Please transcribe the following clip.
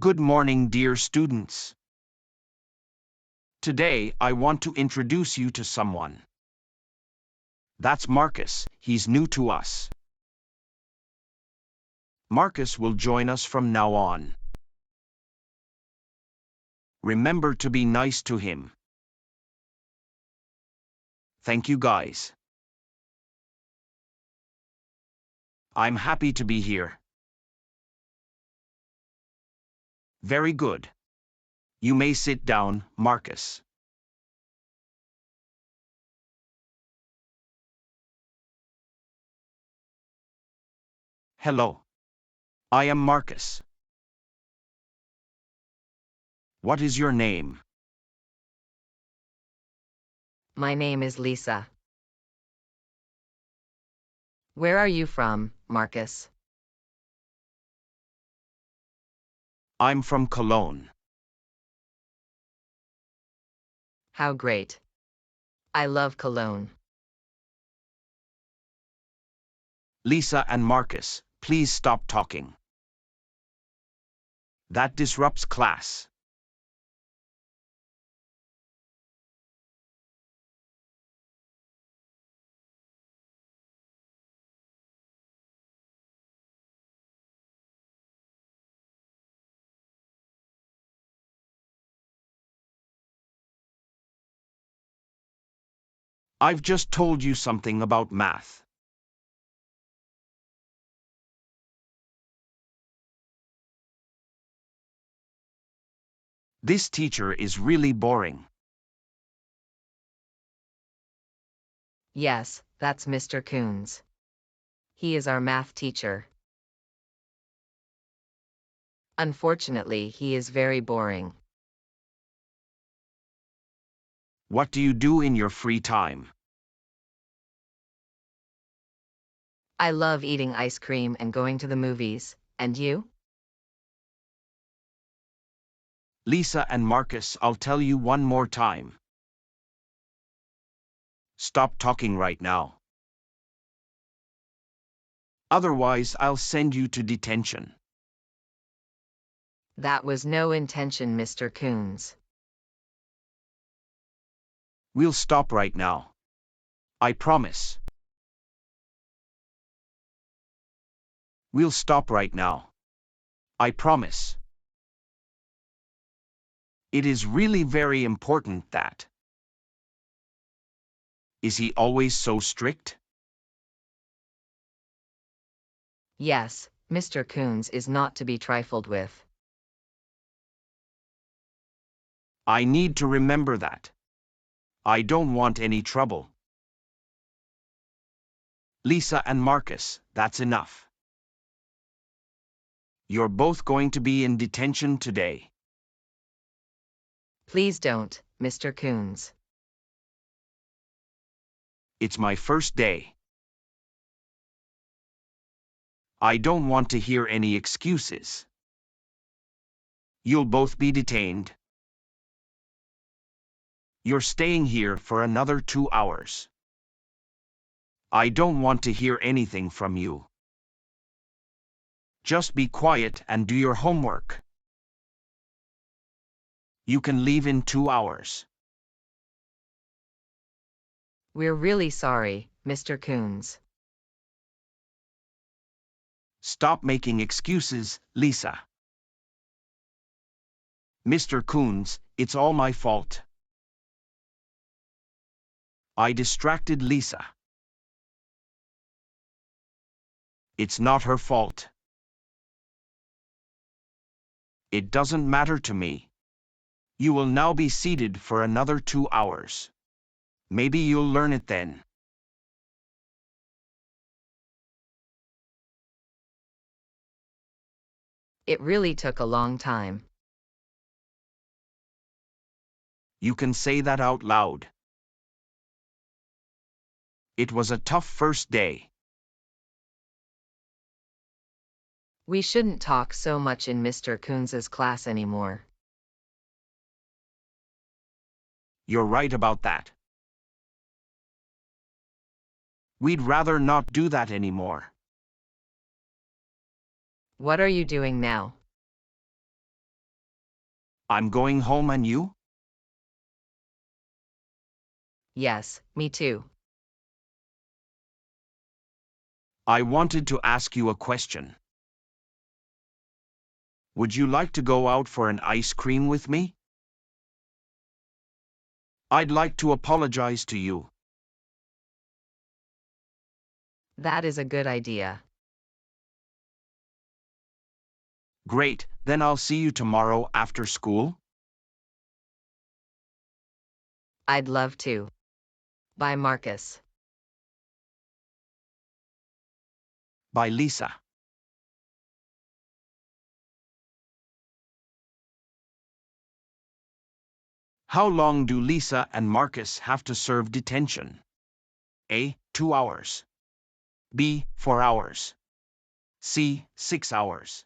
Good morning, dear students. Today, I want to introduce you to someone. That's Marcus. He's new to us. Marcus will join us from now on. Remember to be nice to him. Thank you, guys. I'm happy to be here. Very good. You may sit down, Marcus. Hello. I am Marcus. What is your name? My name is Lisa. Where are you from, Marcus? I'm from Cologne. How great. I love Cologne. Lisa and Marcus, please stop talking. That disrupts class. I've just told you something about math. This teacher is really boring. Yes, that's Mr. Coons. He is our math teacher. Unfortunately, he is very boring. What do you do in your free time? I love eating ice cream and going to the movies. And you? Lisa and Marcus, I'll tell you one more time. Stop talking right now. Otherwise, I'll send you to detention. That was no intention, Mr. Coons. We'll stop right now. I promise. We'll stop right now. I promise. It is really very important that. Is he always so strict? Yes, Mr. Coons is not to be trifled with. I need to remember that. I don't want any trouble. Lisa and Marcus, that's enough. You're both going to be in detention today. Please don't, Mr. Coons. It's my first day. I don't want to hear any excuses. You'll both be detained. You're staying here for another 2 hours. I don't want to hear anything from you. Just be quiet and do your homework. You can leave in 2 hours. We're really sorry, Mr. Coons. Stop making excuses, Lisa. Mr. Coons, it's all my fault. I distracted Lisa. It's not her fault. It doesn't matter to me. You will now be seated for another 2 hours. Maybe you'll learn it then. It really took a long time. You can say that out loud. It was a tough first day. We shouldn't talk so much in Mr. Coons's class anymore. You're right about that. We'd rather not do that anymore. What are you doing now? I'm going home and you? Yes, me too. I wanted to ask you a question. Would you like to go out for an ice cream with me? I'd like to apologize to you. That is a good idea. Great, then I'll see you tomorrow after school. I'd love to. Bye, Marcus. By Lisa. How long do Lisa and Marcus have to serve detention? A. 2 hours. B. 4 hours. C. 6 hours.